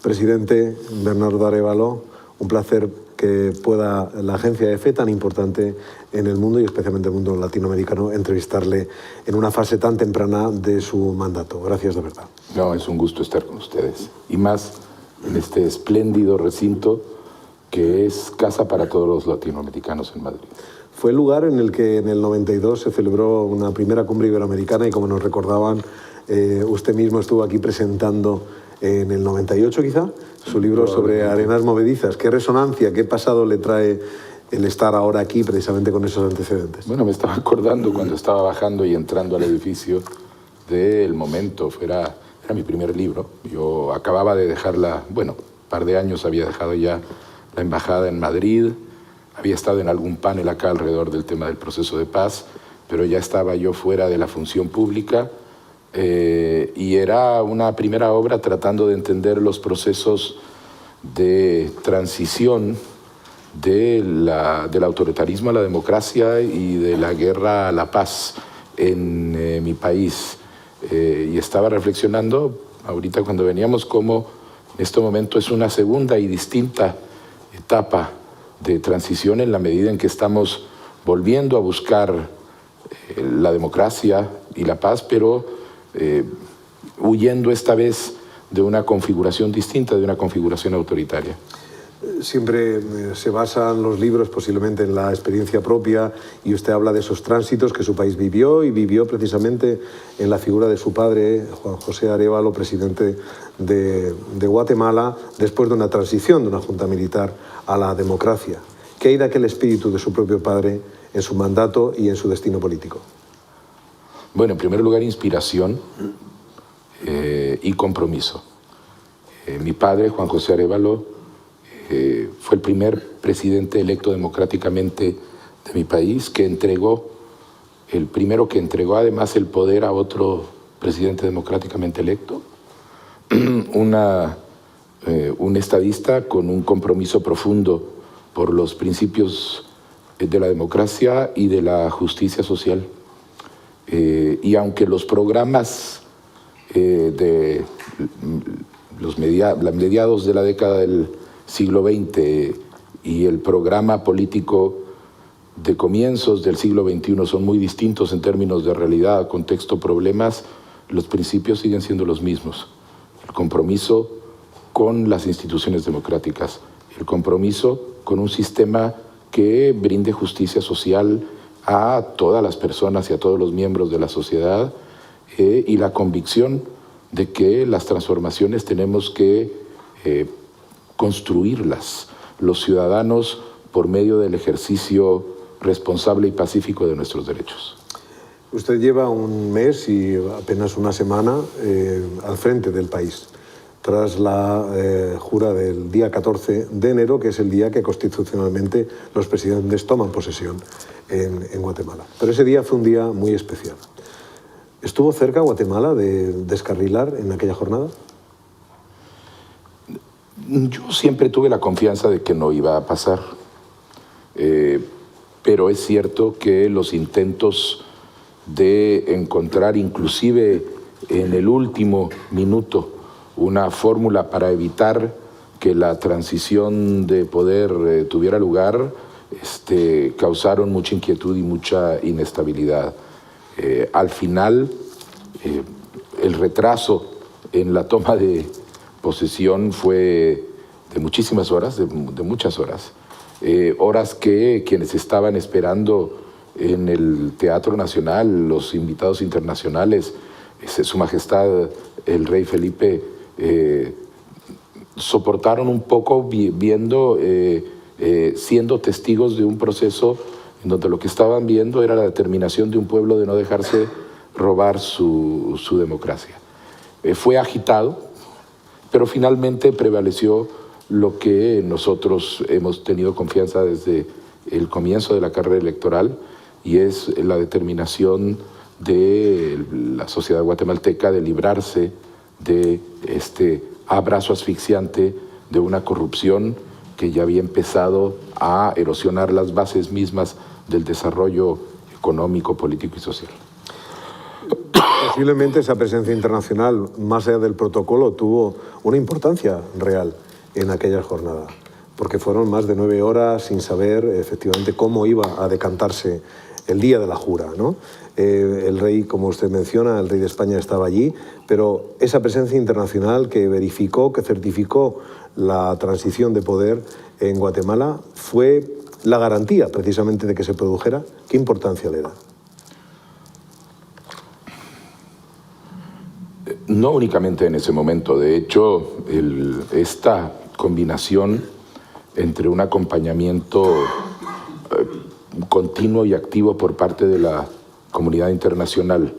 Presidente Bernardo Arévalo, un placer que pueda la agencia EFE, tan importante en el mundo y especialmente en el mundo latinoamericano, entrevistarle en una fase tan temprana de su mandato. Gracias de verdad. No, es un gusto estar con ustedes. Y más en este espléndido recinto que es casa para todos los latinoamericanos en Madrid. Fue el lugar en el que en el 92 se celebró una primera cumbre iberoamericana y, como nos recordaban, usted mismo estuvo aquí presentando en el 98 quizá su libro sobre arenas movedizas. ¿Qué resonancia, qué pasado le trae el estar ahora aquí precisamente con esos antecedentes? Bueno, me estaba acordando cuando estaba bajando y entrando al edificio del momento. Era mi primer libro. Yo acababa de dejarla, bueno, un par de años había dejado ya la embajada en Madrid. Había estado en algún panel acá alrededor del tema del proceso de paz, pero ya estaba yo fuera de la función pública. Y era una primera obra tratando de entender los procesos de transición del autoritarismo a la democracia y de la guerra a la paz en mi país. Y estaba reflexionando ahorita cuando veníamos cómo en este momento es una segunda y distinta etapa de transición en la medida en que estamos volviendo a buscar la democracia y la paz, pero huyendo esta vez de una configuración distinta, de una configuración autoritaria. Siempre se basan los libros posiblemente en la experiencia propia y usted habla de esos tránsitos que su país vivió y vivió precisamente en la figura de su padre, Juan José Arévalo, presidente de Guatemala, después de una transición de una junta militar a la democracia. ¿Qué hay de aquel espíritu de su propio padre en su mandato y en su destino político? Bueno, en primer lugar, inspiración y compromiso. Mi padre, Juan José Arévalo, fue el primer presidente electo democráticamente de mi país, el primero que entregó además el poder a otro presidente democráticamente electo, un estadista con un compromiso profundo por los principios de la democracia y de la justicia social. Y aunque los programas de los mediados de la década del siglo XX y el programa político de comienzos del siglo XXI son muy distintos en términos de realidad, contexto, problemas, los principios siguen siendo los mismos. El compromiso con las instituciones democráticas, el compromiso con un sistema que brinde justicia social a todas las personas y a todos los miembros de la sociedad, y la convicción de que las transformaciones tenemos que construirlas los ciudadanos por medio del ejercicio responsable y pacífico de nuestros derechos. Usted lleva un mes y apenas una semana al frente del país, tras la jura del día 14 de enero, que es el día que constitucionalmente los presidentes toman posesión en Guatemala. Pero ese día fue un día muy especial. ¿Estuvo cerca Guatemala de descarrilar en aquella jornada? Yo siempre tuve la confianza de que no iba a pasar, pero es cierto que los intentos de encontrar inclusive en el último minuto una fórmula para evitar que la transición de poder tuviera lugar, causaron mucha inquietud y mucha inestabilidad. Al final, el retraso en la toma de posesión fue de muchísimas horas, de muchas horas, horas que quienes estaban esperando en el Teatro Nacional, los invitados internacionales, Su Majestad el Rey Felipe, soportaron un poco viendo, siendo testigos de un proceso en donde lo que estaban viendo era la determinación de un pueblo de no dejarse robar su democracia. Fue agitado, pero finalmente prevaleció lo que nosotros hemos tenido confianza desde el comienzo de la carrera electoral, y es la determinación de la sociedad guatemalteca de librarse de este abrazo asfixiante de una corrupción que ya había empezado a erosionar las bases mismas del desarrollo económico, político y social. posiblemente esa presencia internacional, más allá del protocolo, tuvo una importancia real en aquella jornada, porque fueron más de 9 horas sin saber efectivamente cómo iba a decantarse el día de la jura, ¿no? El rey, como usted menciona, el rey de España estaba allí, pero esa presencia internacional que verificó, que certificó la transición de poder en Guatemala fue la garantía precisamente de que se produjera. ¿Qué importancia le da? No únicamente en ese momento, de hecho, esta combinación entre un acompañamiento continuo y activo por parte de la comunidad internacional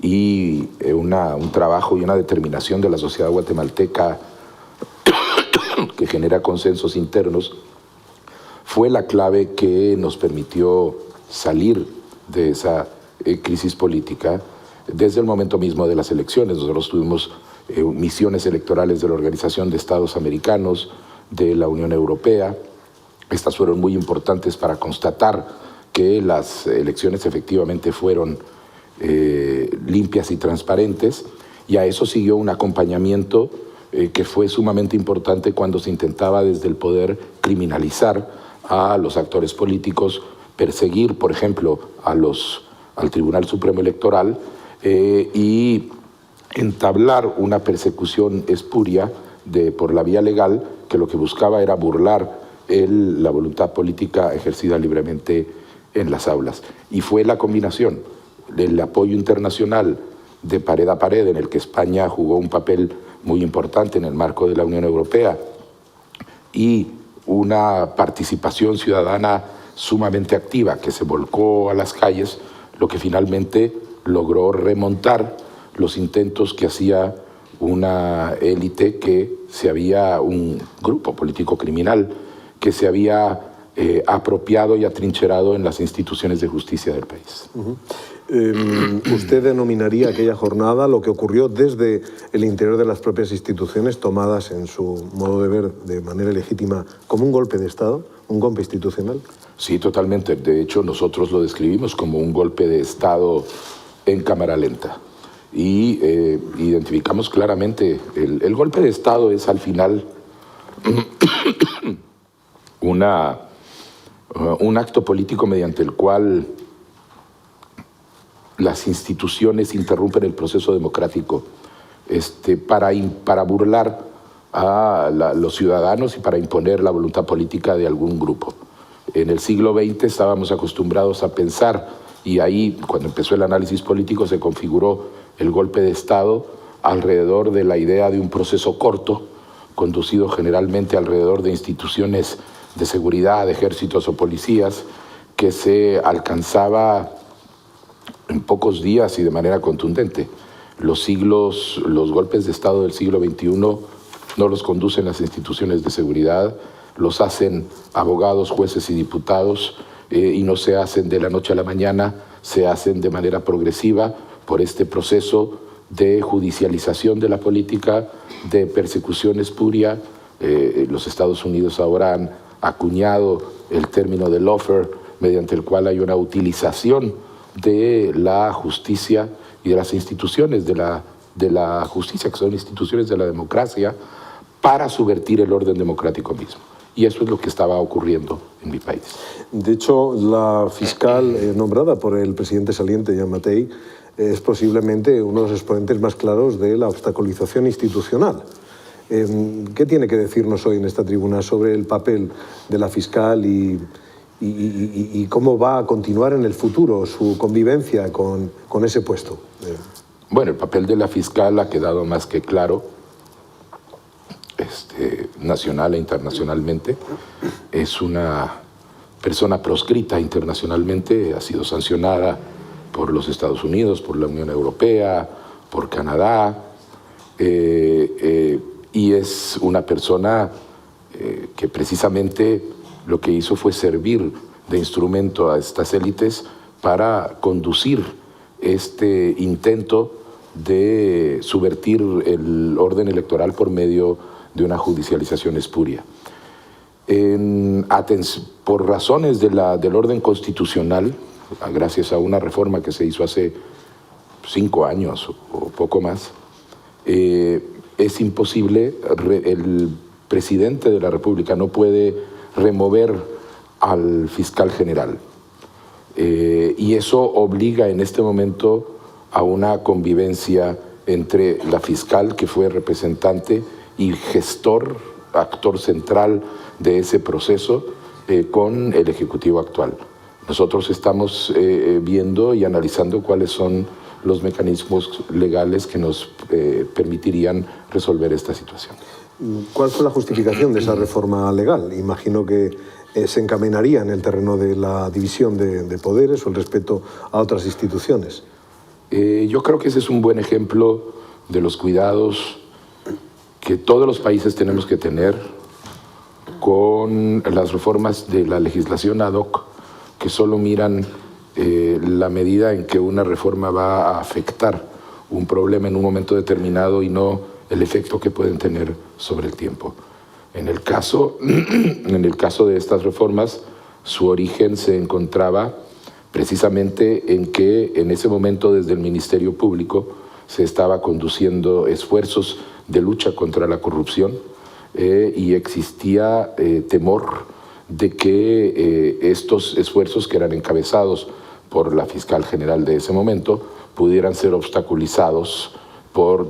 y un trabajo y una determinación de la sociedad guatemalteca que genera consensos internos, fue la clave que nos permitió salir de esa crisis política desde el momento mismo de las elecciones. Nosotros tuvimos misiones electorales de la Organización de Estados Americanos, de la Unión Europea. Estas fueron muy importantes para constatar que las elecciones efectivamente fueron limpias y transparentes, y a eso siguió un acompañamiento que fue sumamente importante cuando se intentaba desde el poder criminalizar a los actores políticos, perseguir, por ejemplo, al Tribunal Supremo Electoral y entablar una persecución espuria por la vía legal, que lo que buscaba era burlar la voluntad política ejercida libremente en las aulas. Y fue la combinación del apoyo internacional de pared a pared, en el que España jugó un papel muy importante en el marco de la Unión Europea, y una participación ciudadana sumamente activa que se volcó a las calles, lo que finalmente logró remontar los intentos que hacía una élite un grupo político criminal que se había apropiado y atrincherado en las instituciones de justicia del país. ¿Usted denominaría aquella jornada, lo que ocurrió desde el interior de las propias instituciones, tomadas en su modo de ver de manera legítima, como un golpe de Estado, un golpe institucional? Sí, totalmente. De hecho, nosotros lo describimos como un golpe de Estado en cámara lenta. Y identificamos claramente, el golpe de Estado es al final un acto político mediante el cual las instituciones interrumpen el proceso democrático para burlar a los ciudadanos y para imponer la voluntad política de algún grupo. En el siglo XX estábamos acostumbrados a pensar, y ahí cuando empezó el análisis político se configuró el golpe de Estado alrededor de la idea de un proceso corto, conducido generalmente alrededor de instituciones de seguridad, de ejércitos o policías, que se alcanzaba en pocos días y de manera contundente. Los golpes de Estado del siglo XXI no los conducen las instituciones de seguridad, los hacen abogados, jueces y diputados, y no se hacen de la noche a la mañana, se hacen de manera progresiva por este proceso de judicialización de la política, de persecución espuria. Los Estados Unidos ahora han acuñado el término de lawfare, mediante el cual hay una utilización de la justicia y de las instituciones de la justicia, que son instituciones de la democracia, para subvertir el orden democrático mismo. Y eso es lo que estaba ocurriendo en mi país. De hecho, la fiscal nombrada por el presidente saliente, Jean Mattei, es posiblemente uno de los exponentes más claros de la obstaculización institucional. ¿Qué tiene que decirnos hoy en esta tribuna sobre el papel de la fiscal y cómo va a continuar en el futuro su convivencia con ese puesto? Bueno, el papel de la fiscal ha quedado más que claro, nacional e internacionalmente. Es una persona proscrita internacionalmente, ha sido sancionada por los Estados Unidos, por la Unión Europea, por Canadá, y es una persona que precisamente lo que hizo fue servir de instrumento a estas élites para conducir este intento de subvertir el orden electoral por medio de una judicialización espuria. Por razones del orden constitucional, gracias a una reforma que se hizo hace 5 años o poco más, es imposible, el presidente de la República no puede remover al fiscal general. Y eso obliga en este momento a una convivencia entre la fiscal, que fue representante y gestor, actor central de ese proceso, con el Ejecutivo actual. Nosotros estamos viendo y analizando cuáles son los mecanismos legales que nos permitirían resolver esta situación. ¿Cuál fue la justificación de esa reforma legal? Imagino que se encaminaría en el terreno de la división de poderes o el respeto a otras instituciones. Yo creo que ese es un buen ejemplo de los cuidados que todos los países tenemos que tener con las reformas de la legislación ad hoc, que solo miran la medida en que una reforma va a afectar un problema en un momento determinado y no el efecto que pueden tener sobre el tiempo. En el caso de estas reformas, su origen se encontraba precisamente en que en ese momento desde el Ministerio Público se estaba conduciendo esfuerzos de lucha contra la corrupción y existía temor de que estos esfuerzos, que eran encabezados por la fiscal general de ese momento, pudieran ser obstaculizados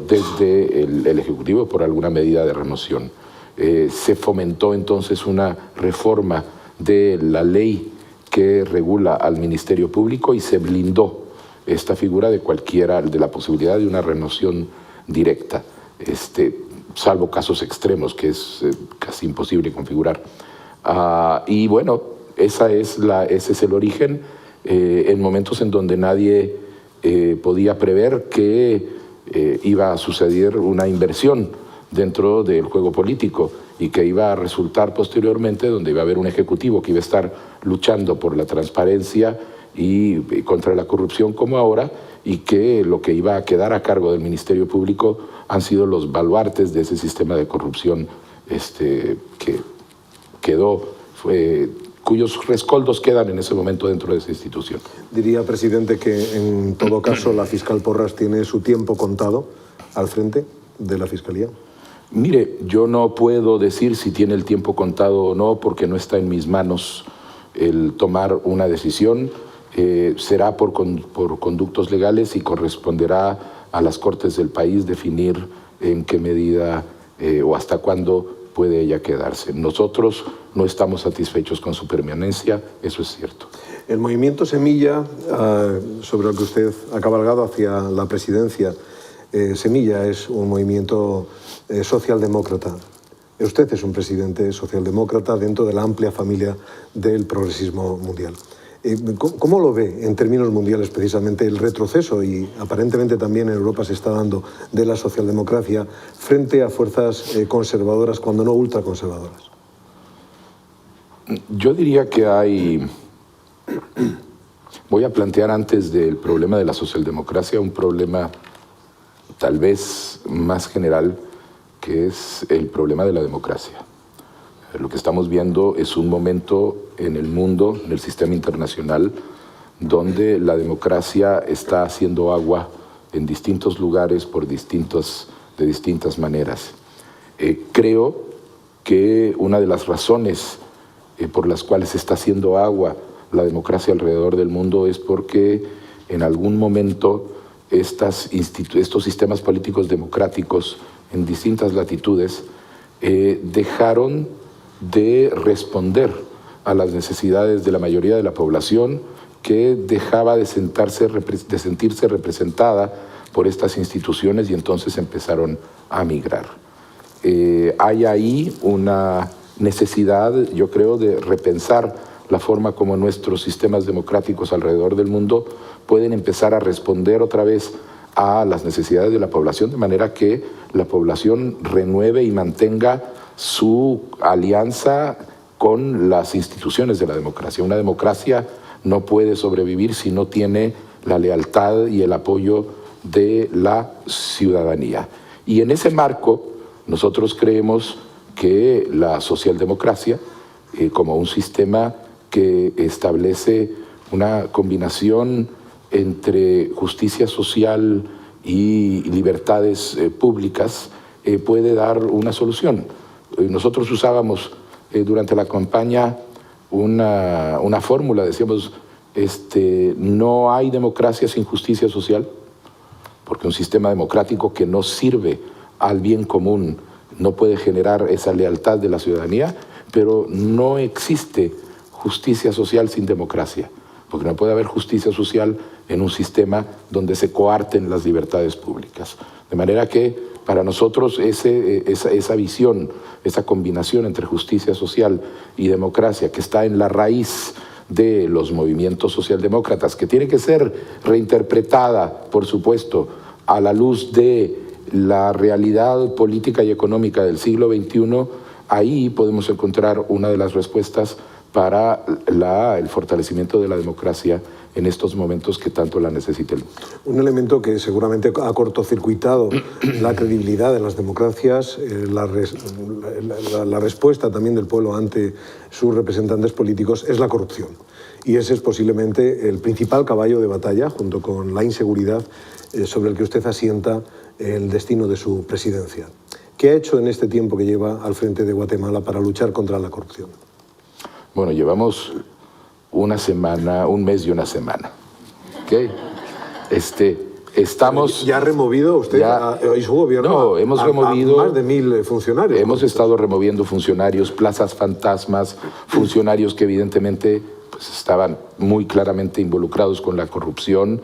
desde el Ejecutivo por alguna medida de remoción. Se fomentó entonces una reforma de la ley que regula al Ministerio Público y se blindó esta figura de la posibilidad de una remoción directa, salvo casos extremos que es casi imposible configurar. Y bueno, ese es el origen, en momentos en donde nadie podía prever que iba a suceder una inversión dentro del juego político y que iba a resultar posteriormente donde iba a haber un ejecutivo que iba a estar luchando por la transparencia y contra la corrupción como ahora, y que lo que iba a quedar a cargo del Ministerio Público han sido los baluartes de ese sistema de corrupción que quedó, cuyos rescoldos quedan en ese momento dentro de esa institución. Diría, presidente, que en todo caso la fiscal Porras tiene su tiempo contado al frente de la Fiscalía. Mire, yo no puedo decir si tiene el tiempo contado o no, porque no está en mis manos el tomar una decisión. Será por conductos legales y corresponderá a las Cortes del país definir en qué medida o hasta cuándo puede ella quedarse. Nosotros no estamos satisfechos con su permanencia, eso es cierto. El movimiento Semilla, sobre el que usted ha cabalgado hacia la presidencia, Semilla es un movimiento socialdemócrata. Usted es un presidente socialdemócrata dentro de la amplia familia del progresismo mundial. ¿Cómo lo ve en términos mundiales precisamente el retroceso, y aparentemente también en Europa se está dando, de la socialdemocracia frente a fuerzas conservadoras, cuando no ultraconservadoras? Yo diría que voy a plantear antes del problema de la socialdemocracia un problema tal vez más general, que es el problema de la democracia. Lo que estamos viendo es un momento en el mundo, en el sistema internacional, donde la democracia está haciendo agua en distintos lugares de distintas maneras. Creo que una de las razones por las cuales está haciendo agua la democracia alrededor del mundo es porque en algún momento estos sistemas políticos democráticos en distintas latitudes dejaron de responder a las necesidades de la mayoría de la población, que dejaba de sentirse representada por estas instituciones, y entonces empezaron a migrar. Hay ahí una necesidad, yo creo, de repensar la forma como nuestros sistemas democráticos alrededor del mundo pueden empezar a responder otra vez a las necesidades de la población, de manera que la población renueve y mantenga su alianza con las instituciones de la democracia. Una democracia no puede sobrevivir si no tiene la lealtad y el apoyo de la ciudadanía. Y en ese marco, nosotros creemos que la socialdemocracia, como un sistema que establece una combinación entre justicia social y libertades públicas puede dar una solución. Nosotros usábamos durante la campaña una fórmula, decíamos, no hay democracia sin justicia social, porque un sistema democrático que no sirve al bien común no puede generar esa lealtad de la ciudadanía, pero no existe justicia social sin democracia, porque no puede haber justicia social en un sistema donde se coarten las libertades públicas. De manera que para nosotros esa visión, esa combinación entre justicia social y democracia que está en la raíz de los movimientos socialdemócratas, que tiene que ser reinterpretada, por supuesto, a la luz de la realidad política y económica del siglo XXI, ahí podemos encontrar una de las respuestas para el fortalecimiento de la democracia en estos momentos que tanto la necesita el mundo. Un elemento que seguramente ha cortocircuitado la credibilidad de las democracias, la respuesta también del pueblo ante sus representantes políticos es la corrupción. Y ese es posiblemente el principal caballo de batalla, junto con la inseguridad, sobre el que usted asienta el destino de su presidencia. ¿Qué ha hecho en este tiempo que lleva al frente de Guatemala para luchar contra la corrupción? Bueno, llevamos una semana, un mes y una semana. ¿Okay? Estamos... ¿Ya ha removido usted y su gobierno no, hemos removido, a más de 1000 funcionarios? Hemos estado removiendo funcionarios, plazas fantasmas, funcionarios que evidentemente pues, estaban muy claramente involucrados con la corrupción.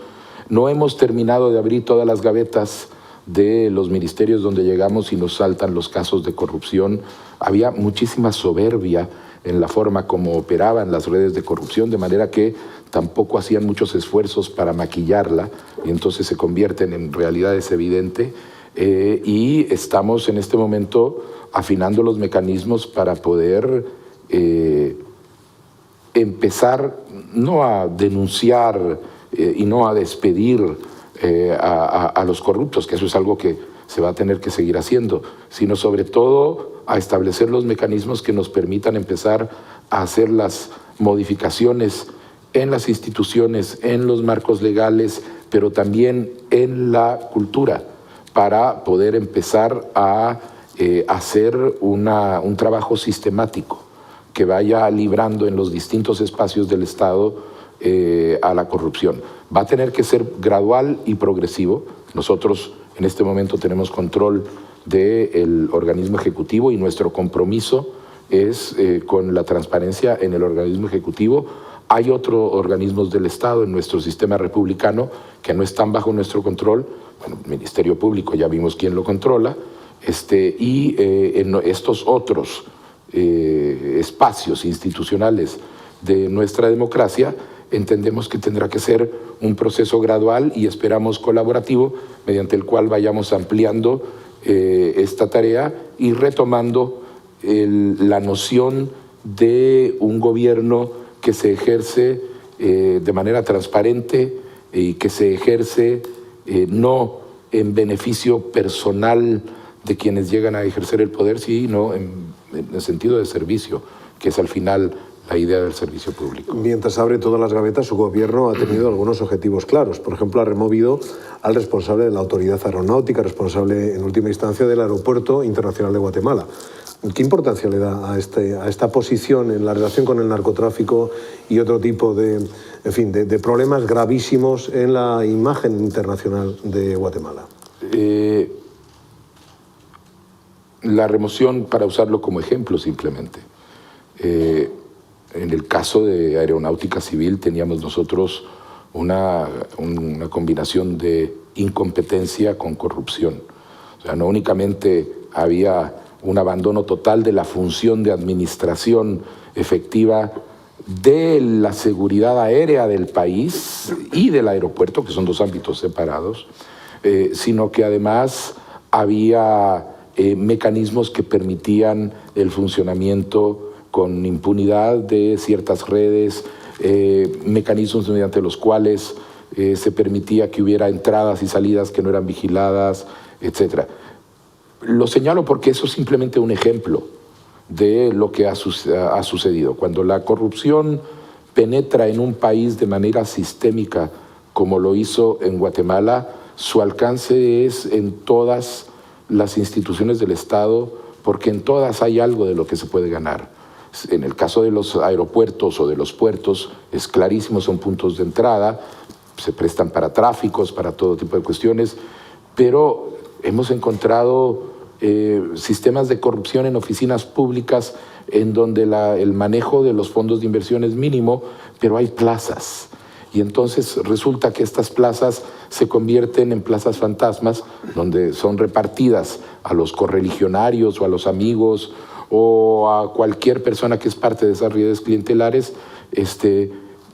No hemos terminado de abrir todas las gavetas de los ministerios donde llegamos y nos saltan los casos de corrupción. Había muchísima soberbia en la forma como operaban las redes de corrupción, de manera que tampoco hacían muchos esfuerzos para maquillarla y entonces se convierten en realidades evidentes y estamos en este momento afinando los mecanismos para poder empezar no a denunciar y no a despedir a los corruptos, que eso es algo que se va a tener que seguir haciendo, sino sobre todo a establecer los mecanismos que nos permitan empezar a hacer las modificaciones en las instituciones, en los marcos legales, pero también en la cultura, para poder empezar a hacer un trabajo sistemático que vaya librando en los distintos espacios del Estado a la corrupción. Va a tener que ser gradual y progresivo. Nosotros en este momento tenemos control del organismo ejecutivo y nuestro compromiso es con la transparencia en el organismo ejecutivo. Hay otros organismos del Estado en nuestro sistema republicano que no están bajo nuestro control. Bueno, el Ministerio Público ya vimos quién lo controla, y en estos otros espacios institucionales de nuestra democracia entendemos que tendrá que ser un proceso gradual y esperamos colaborativo mediante el cual vayamos ampliando esta tarea y retomando la noción de un gobierno que se ejerce de manera transparente y que se ejerce no en beneficio personal de quienes llegan a ejercer el poder, sino en el sentido de servicio, que es al final la idea del servicio público. Mientras abre todas las gavetas, su gobierno ha tenido algunos objetivos claros. Por ejemplo, ha removido al responsable de la Autoridad Aeronáutica, responsable en última instancia del Aeropuerto Internacional de Guatemala. ¿Qué importancia le da a esta posición en la relación con el narcotráfico y otro tipo de problemas gravísimos en la imagen internacional de Guatemala? La remoción, para usarlo como ejemplo simplemente. En el caso de Aeronáutica Civil teníamos nosotros una combinación de incompetencia con corrupción. O sea, no únicamente había un abandono total de la función de administración efectiva de la seguridad aérea del país y del aeropuerto, que son dos ámbitos separados, sino que además había mecanismos que permitían el funcionamiento con impunidad de ciertas redes, mecanismos mediante los cuales se permitía que hubiera entradas y salidas que no eran vigiladas, etc. Lo señalo porque eso es simplemente un ejemplo de lo que ha sucedido. Cuando la corrupción penetra en un país de manera sistémica como lo hizo en Guatemala, su alcance es en todas las instituciones del Estado, porque en todas hay algo de lo que se puede ganar. En el caso de los aeropuertos o de los puertos, es clarísimo, son puntos de entrada, se prestan para tráficos, para todo tipo de cuestiones, pero hemos encontrado sistemas de corrupción en oficinas públicas en donde el manejo de los fondos de inversión es mínimo, pero hay plazas. Y entonces resulta que estas plazas se convierten en plazas fantasmas, donde son repartidas a los correligionarios o a los amigos o a cualquier persona que es parte de esas redes clientelares,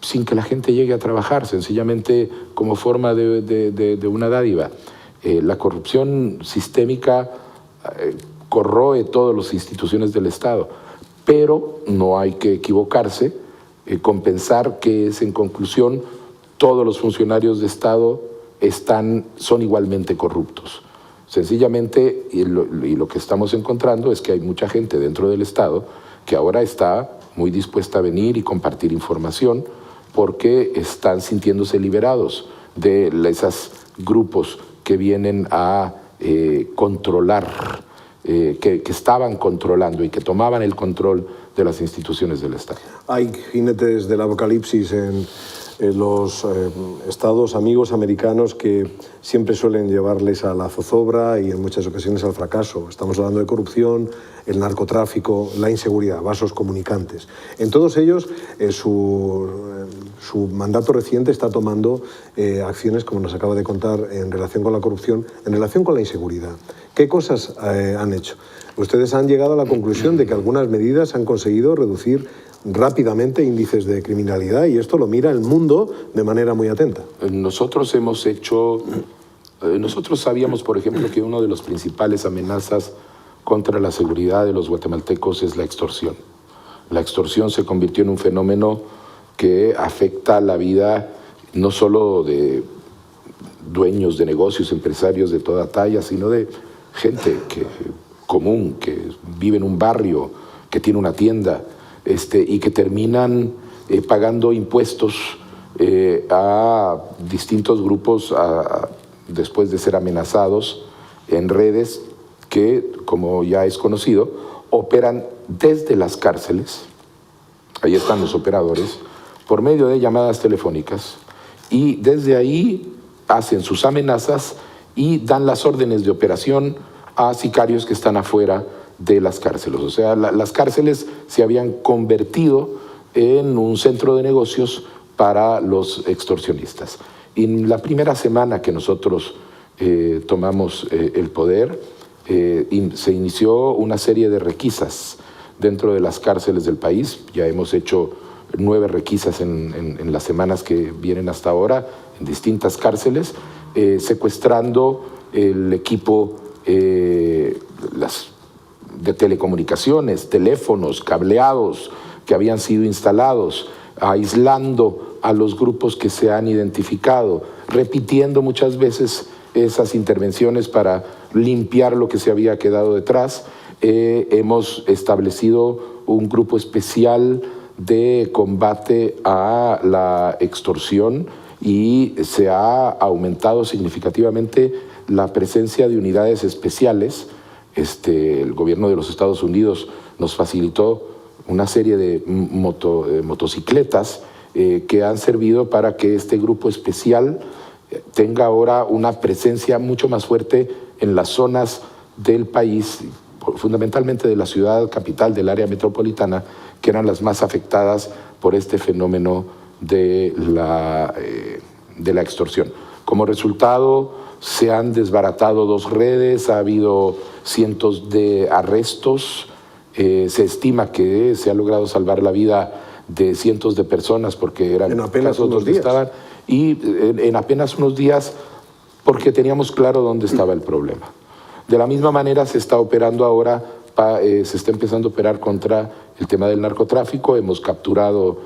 sin que la gente llegue a trabajar, sencillamente como forma de una dádiva. La corrupción sistémica corroe todas las instituciones del Estado, pero no hay que equivocarse con pensar que es, en conclusión, todos los funcionarios de Estado son igualmente corruptos. Sencillamente, y lo que estamos encontrando es que hay mucha gente dentro del Estado que ahora está muy dispuesta a venir y compartir información porque están sintiéndose liberados de esos grupos que vienen a controlar, que estaban controlando y que tomaban el control de las instituciones del Estado. Hay jinetes del apocalipsis en los estados amigos americanos que siempre suelen llevarles a la zozobra y en muchas ocasiones al fracaso. Estamos hablando de corrupción, el narcotráfico, la inseguridad, vasos comunicantes. En todos ellos su mandato reciente está tomando acciones, como nos acaba de contar, en relación con la corrupción, en relación con la inseguridad. ¿Qué cosas han hecho? Ustedes han llegado a la conclusión de que algunas medidas han conseguido reducir rápidamente índices de criminalidad y esto lo mira el mundo de manera muy atenta. Nosotros sabíamos, por ejemplo, que una de las principales amenazas contra la seguridad de los guatemaltecos es la extorsión. La extorsión se convirtió en un fenómeno que afecta la vida no solo de dueños de negocios, empresarios de toda talla, sino de gente común, que vive en un barrio, que tiene una tienda, y que terminan pagando impuestos a distintos grupos después de ser amenazados en redes que, como ya es conocido, operan desde las cárceles, ahí están los operadores, por medio de llamadas telefónicas, y desde ahí hacen sus amenazas y dan las órdenes de operación a sicarios que están afuera de las cárceles. O sea, las cárceles se habían convertido en un centro de negocios para los extorsionistas. Y en la primera semana que nosotros tomamos el poder, se inició una serie de requisas dentro de las cárceles del país. Ya hemos hecho 9 requisas en las semanas que vienen hasta ahora, en distintas cárceles, secuestrando el equipo de telecomunicaciones, teléfonos, cableados que habían sido instalados, aislando a los grupos que se han identificado, repitiendo muchas veces esas intervenciones para limpiar lo que se había quedado detrás. Hemos establecido un grupo especial de combate a la extorsión y se ha aumentado significativamente la presencia de unidades especiales. El gobierno de los Estados Unidos nos facilitó una serie de motocicletas que han servido para que este grupo especial tenga ahora una presencia mucho más fuerte en las zonas del país, fundamentalmente de la ciudad capital, del área metropolitana, que eran las más afectadas por este fenómeno de la extorsión. Como resultado, se han desbaratado 2 redes, ha habido cientos de arrestos, se estima que se ha logrado salvar la vida de cientos de personas porque eran en apenas unos días. Y en apenas unos días porque teníamos claro dónde estaba el problema. De la misma manera se está operando ahora, se está empezando a operar contra el tema del narcotráfico. Hemos capturado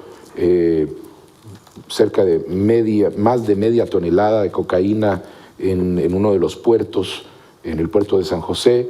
cerca de más de media tonelada de cocaína en uno de los puertos, en el puerto de San José.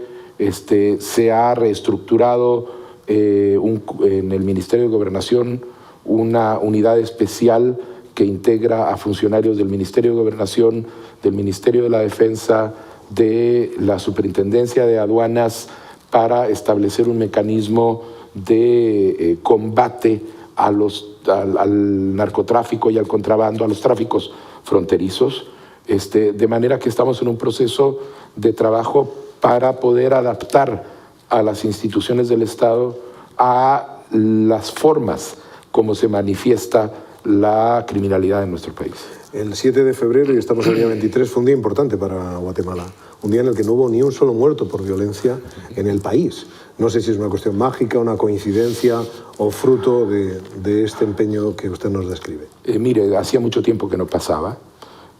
Se ha reestructurado en el Ministerio de Gobernación una unidad especial que integra a funcionarios del Ministerio de Gobernación, del Ministerio de la Defensa, de la Superintendencia de Aduanas, para establecer un mecanismo de combate al narcotráfico y al contrabando, a los tráficos fronterizos, de manera que estamos en un proceso de trabajo para poder adaptar a las instituciones del Estado a las formas como se manifiesta la criminalidad en nuestro país. El 7 de febrero, y estamos en el día 23, fue un día importante para Guatemala. Un día en el que no hubo ni un solo muerto por violencia en el país. No sé si es una cuestión mágica, una coincidencia o fruto de este empeño que usted nos describe. Mire, hacía mucho tiempo que no pasaba.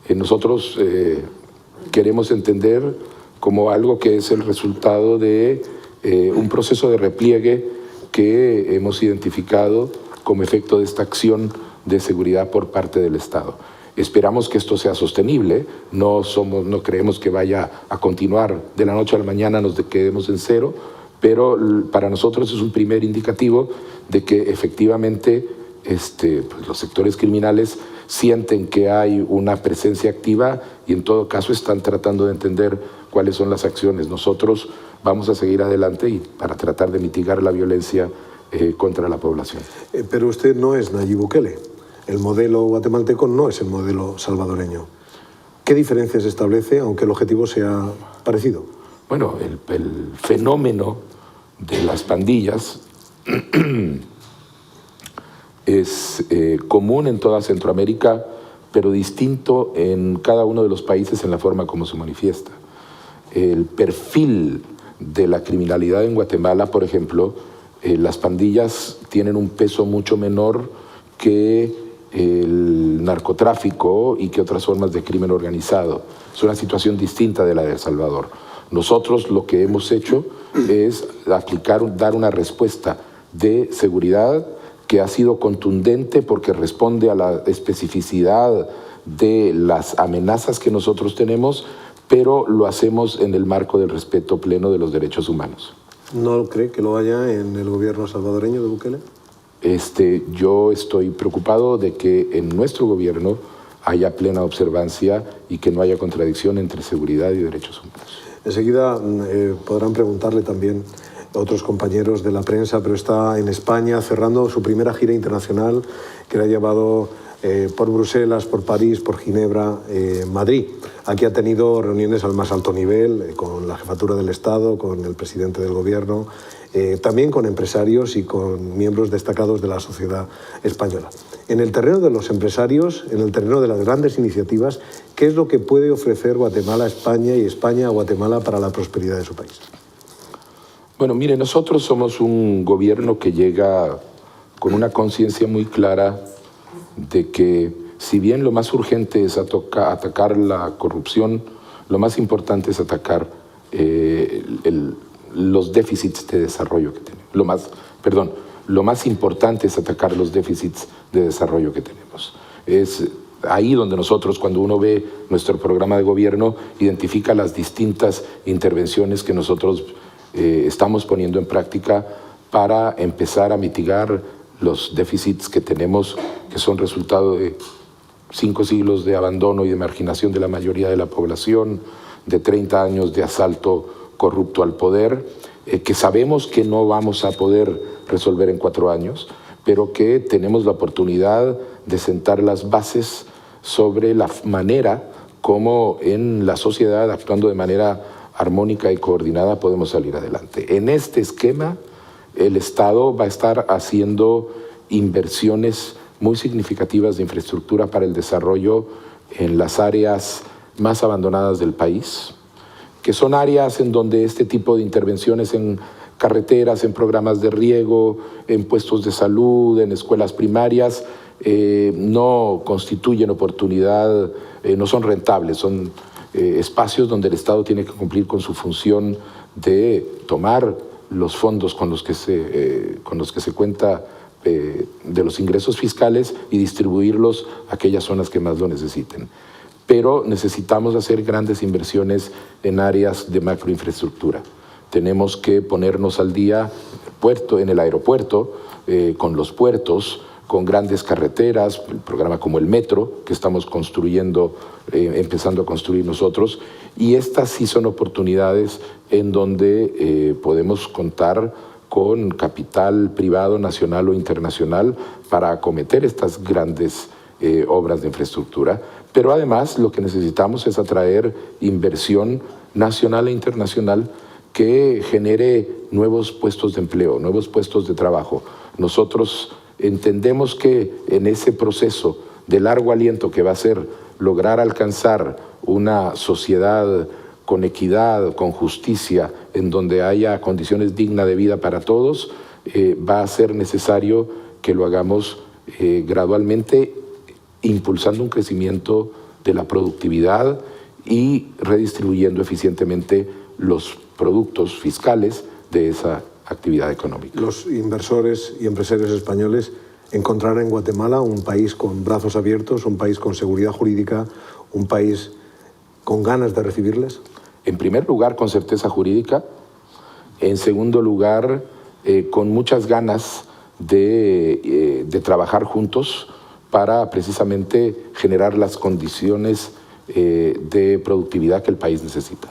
Nosotros queremos entender como algo que es el resultado de un proceso de repliegue que hemos identificado como efecto de esta acción de seguridad por parte del Estado. Esperamos que esto sea sostenible, no creemos que vaya a continuar de la noche a la mañana, nos quedemos en cero, pero para nosotros es un primer indicativo de que efectivamente pues los sectores criminales sienten que hay una presencia activa y en todo caso están tratando de entender cuáles son las acciones. Nosotros vamos a seguir adelante y para tratar de mitigar la violencia contra la población. Pero usted no es Nayib Bukele. El modelo guatemalteco no es el modelo salvadoreño. ¿Qué diferencias establece, aunque el objetivo sea parecido? Bueno, el fenómeno de las pandillas es común en toda Centroamérica, pero distinto en cada uno de los países en la forma como se manifiesta. El perfil de la criminalidad en Guatemala, por ejemplo, las pandillas tienen un peso mucho menor que el narcotráfico y que otras formas de crimen organizado. Es una situación distinta de la de El Salvador. Nosotros lo que hemos hecho es dar una respuesta de seguridad que ha sido contundente porque responde a la especificidad de las amenazas que nosotros tenemos, pero lo hacemos en el marco del respeto pleno de los derechos humanos. ¿No cree que lo haya en el gobierno salvadoreño de Bukele? Yo estoy preocupado de que en nuestro gobierno haya plena observancia y que no haya contradicción entre seguridad y derechos humanos. Enseguida podrán preguntarle también otros compañeros de la prensa, pero está en España cerrando su primera gira internacional que le ha llevado por Bruselas, por París, por Ginebra, Madrid. Aquí ha tenido reuniones al más alto nivel con la jefatura del Estado, con el presidente del gobierno, también con empresarios y con miembros destacados de la sociedad española. En el terreno de los empresarios, en el terreno de las grandes iniciativas, ¿qué es lo que puede ofrecer Guatemala a España y España a Guatemala para la prosperidad de su país? Bueno, mire, nosotros somos un gobierno que llega con una conciencia muy clara de que si bien lo más urgente es atacar la corrupción, lo más importante es atacar los déficits de desarrollo que tenemos. Lo más importante es atacar los déficits de desarrollo que tenemos. Es ahí donde nosotros, cuando uno ve nuestro programa de gobierno, identifica las distintas intervenciones que nosotros estamos poniendo en práctica para empezar a mitigar los déficits que tenemos, que son resultado de 5 siglos de abandono y de marginación de la mayoría de la población, de 30 años de asalto corrupto al poder, que sabemos que no vamos a poder resolver en 4 años, pero que tenemos la oportunidad de sentar las bases sobre la manera como en la sociedad, actuando de manera armónica y coordinada, podemos salir adelante. En este esquema, el Estado va a estar haciendo inversiones muy significativas de infraestructura para el desarrollo en las áreas más abandonadas del país, que son áreas en donde este tipo de intervenciones en carreteras, en programas de riego, en puestos de salud, en escuelas primarias, no constituyen oportunidad, no son rentables, son espacios donde el Estado tiene que cumplir con su función de tomar los fondos con los que se cuenta de los ingresos fiscales y distribuirlos a aquellas zonas que más lo necesiten. Pero necesitamos hacer grandes inversiones en áreas de macroinfraestructura. Tenemos que ponernos al día en el aeropuerto, con los puertos, con grandes carreteras, el programa como el Metro, que estamos construyendo, empezando a construir nosotros, y estas sí son oportunidades en donde podemos contar con capital privado, nacional o internacional, para acometer estas grandes obras de infraestructura. Pero además lo que necesitamos es atraer inversión nacional e internacional que genere nuevos puestos de empleo, nuevos puestos de trabajo. Nosotros entendemos que en ese proceso de largo aliento que va a ser lograr alcanzar una sociedad con equidad, con justicia, en donde haya condiciones dignas de vida para todos, va a ser necesario que lo hagamos gradualmente, impulsando un crecimiento de la productividad y redistribuyendo eficientemente los productos fiscales de esa actividad económica. Los inversores y empresarios españoles encontrarán en Guatemala un país con brazos abiertos, un país con seguridad jurídica, un país con ganas de recibirles. En primer lugar, con certeza jurídica. En segundo lugar, con muchas ganas de trabajar juntos para precisamente generar las condiciones de productividad que el país necesita.